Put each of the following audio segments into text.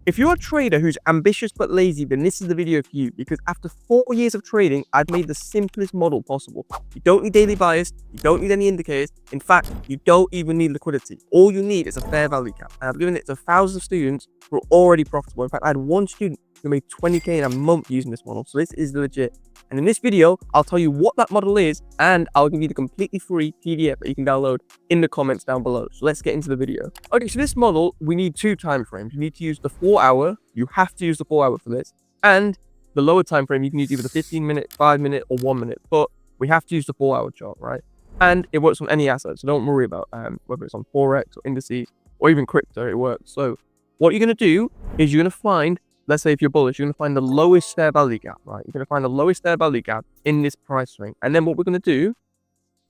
If you're a trader who's ambitious but lazy, then this is the video for you, because after 4 years of trading, I've made the simplest model possible. You don't need daily bias, you don't need any indicators. In fact, you don't even need liquidity. All you need is a fair value gap. And I've given it to thousands of students who are already profitable. In fact, I had one student who made 20K in a month using this model. So this is legit. And in this video, I'll tell you what that model is, and I'll give you the completely free PDF that you can download in the comments down below. So let's get into the video. Okay, so this model, we need 2 time frames. You need to use the 4-hour. You have to use the 4-hour for this. And the lower time frame, you can use either the 15-minute, 5-minute, or 1-minute. But we have to use the 4-hour chart, right? And it works on any asset, so don't worry about whether it's on forex or indices or even crypto. It works. So what you're going to do is you're going to find, let's say if you're bullish, you're going to find the lowest fair value gap, right? You're going to find the lowest fair value gap in this price ring. And then what we're going to do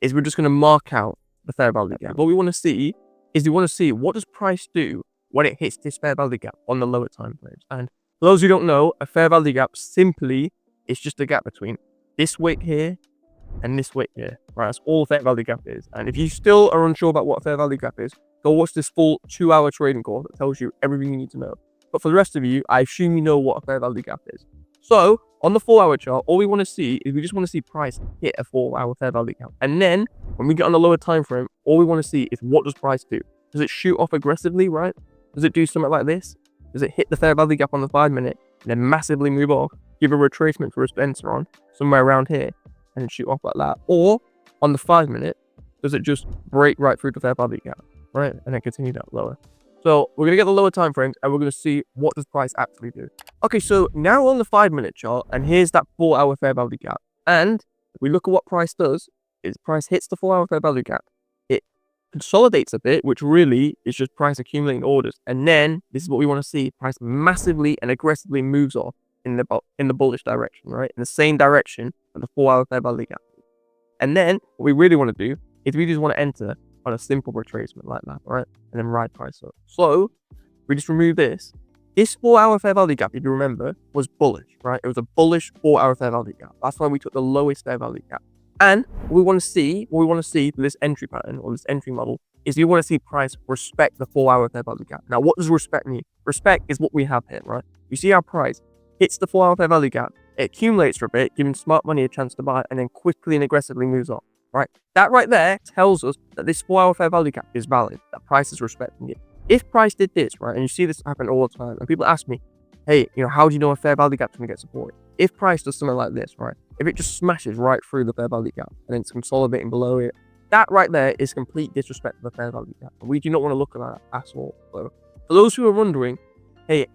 is we're just going to mark out the fair value gap. What we want to see is what does price do when it hits this fair value gap on the lower time frames. And for those who don't know, a fair value gap simply is just a gap between this wick here and this wick here, right? That's all a fair value gap is. And if you still are unsure about what a fair value gap is, go watch this full 2-hour trading course that tells you everything you need to know. But for the rest of you, I assume you know what a fair value gap is. So on the 4-hour chart, all we want to see is we just want to see price hit a 4-hour fair value gap. And then when we get on the lower time frame, all we want to see is what does price do? Does it shoot off aggressively, right? Does it do something like this? Does it hit the fair value gap on the 5-minute and then massively move off, give a retracement for a Spencer on somewhere around here and shoot off like that? Or on the 5-minute, does it just break right through the fair value gap, right? And then continue that lower. So we're going to get the lower time frames and we're going to see what does price actually do. Okay, so now on the 5-minute chart, and here's that 4-hour fair value gap. And if we look at what price does, is price hits the 4-hour fair value gap. It consolidates a bit, which really is just price accumulating orders. And then this is what we want to see. Price massively and aggressively moves off in the bullish direction, right? In the same direction of the 4-hour fair value gap. And then what we really want to do is we just want to enter on a simple retracement like that, right? And then ride price up. So we just remove this. This 4-hour fair value gap, if you remember, was bullish, right? It was a bullish 4-hour fair value gap. That's why we took the lowest fair value gap. And what we want to see for this entry pattern or this entry model is you want to see price respect the 4-hour fair value gap. Now, what does respect mean? Respect is what we have here, right? You see our price hits the 4-hour fair value gap. It accumulates for a bit, giving smart money a chance to buy, and then quickly and aggressively moves off. Right, that right there tells us that this 4-hour fair value gap is valid, that price is respecting it. If price did this, right, and you see this happen all the time, and people ask me, hey, how do you know a fair value gap's going to get supported? If price does something like this, right, if it just smashes right through the fair value gap and then it's consolidating below it, that right there is complete disrespect to the fair value gap. And we do not want to look at that at all. So for those who are wondering, hey,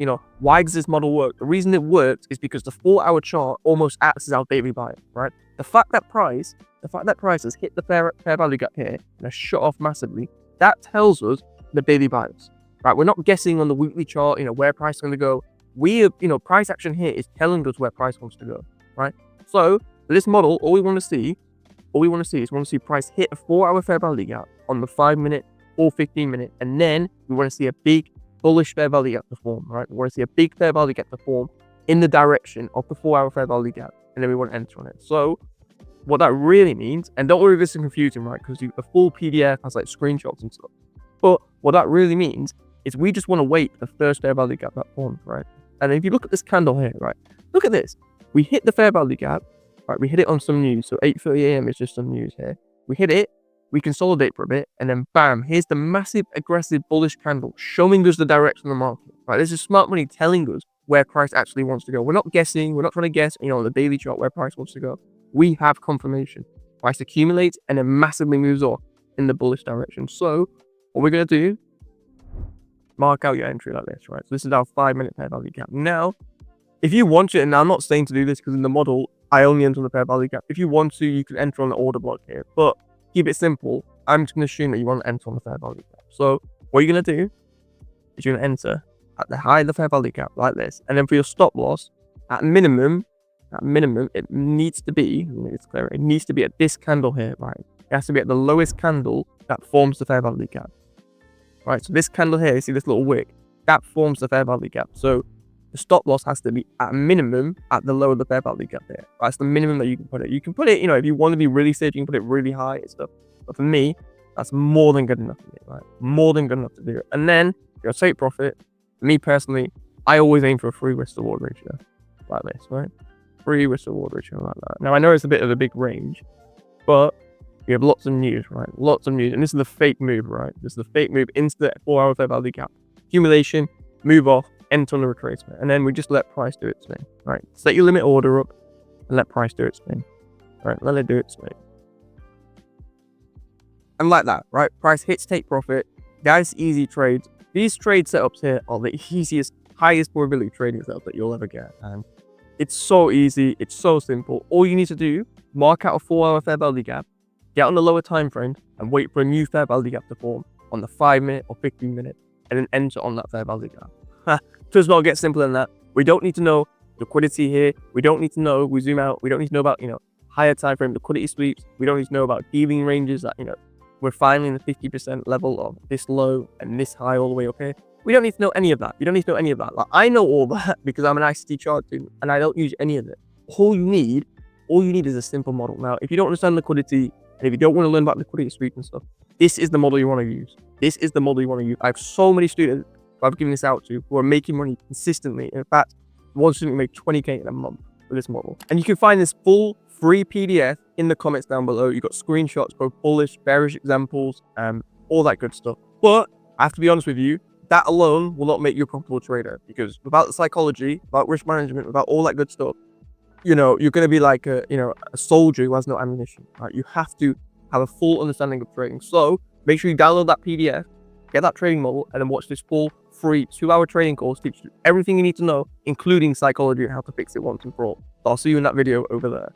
why does this model work? The reason it works is because the 4-hour chart almost acts as our daily bias, right? The fact that price has hit the fair value gap here and has shot off massively, that tells us the daily bias, right? We're not guessing on the weekly chart, where price is going to go. Price action here is telling us where price wants to go, right? So for this model, all we want to see is price hit a 4-hour fair value gap on the 5-minute or 15-minute, and then we want to see a big bullish fair value gap to form, right? We want to see a big fair value gap to form in the direction of the 4-hour fair value gap, and then we want to enter on it. So what that really means, and don't worry if this is confusing, right? Because the full PDF has like screenshots and stuff. But what that really means is we just want to wait for the first fair value gap that forms, right? And if you look at this candle here, right? Look at this. We hit the fair value gap, right? We hit it on some news. So 8:30 a.m. is just some news here. We hit it, we consolidate for a bit, and then bam, here's the massive aggressive bullish candle showing us the direction of the market, right? This is smart money telling us where price actually wants to go. We're not guessing. We're not trying to guess, on the daily chart where price wants to go. We have confirmation. Price accumulates and then massively moves off in the bullish direction. So what we're going to do, mark out your entry like this, right? So this is our 5-minute fair value gap. Now, if you want to, and I'm not saying to do this because in the model, I only enter on the fair value gap. If you want to, you can enter on the order block here. But keep it simple. I'm just going to assume that you want to enter on the fair value gap. So what you're going to do is you're going to enter at the high of the fair value gap like this. And then for your stop loss, at minimum, it needs to be, it needs to be at this candle here, right? It has to be at the lowest candle that forms the fair value gap. Right, so this candle here, you see this little wick, that forms the fair value gap. So the stop loss has to be at minimum at the lower of the fair value gap there. Right, that's the minimum that you can put it. You can put it, if you want to be really safe, you can put it really high and stuff. But for me, that's more than good enough for me, right? More than good enough to do it. And then your take profit, for me personally, I always aim for a free risk reward ratio like this, right? Free risk reward ratio like that. Now I know it's a bit of a big range, but we have lots of news, right? Lots of news. And this is the fake move, right? This is the fake move into the 4-hour fair value gap. Accumulation, move off, end tunnel retracement. And then we just let price do its thing, right? Set your limit order up and let price do its thing. Right, let it do its thing. And like that, right? Price hits take profit. Guys, easy trades. These trade setups here are the easiest, highest probability trading setup that you'll ever get. And it's so easy. It's so simple. All you need to do, mark out a 4-hour fair value gap, get on the lower time frame, and wait for a new fair value gap to form on the 5-minute or 15-minute, and then enter on that fair value gap. Does not get simpler than that. We don't need to know liquidity here. We don't need to know, we zoom out, we don't need to know about, higher time frame liquidity sweeps. We don't need to know about dealing ranges that, we're finally in the 50% level of this low and this high all the way up here. We don't need to know any of that. You don't need to know any of that. Like, I know all that because I'm an ICT chart student and I don't use any of it. All you need is a simple model. Now, if you don't understand liquidity and if you don't want to learn about liquidity sweeps and stuff, this is the model you want to use. This is the model you want to use. I have so many students who I've given this out to who are making money consistently. In fact, one student made 20K in a month with this model. And you can find this full free PDF in the comments down below. You've got screenshots, both bullish, bearish examples, all that good stuff. But I have to be honest with you, that alone will not make you a profitable trader, because without the psychology, without risk management, without all that good stuff, you're going to be like a soldier who has no ammunition, right? You have to have a full understanding of trading. So make sure you download that PDF, get that trading model, and then watch this full free 2-hour trading course, teach you everything you need to know, including psychology and how to fix it once and for all. So I'll see you in that video over there.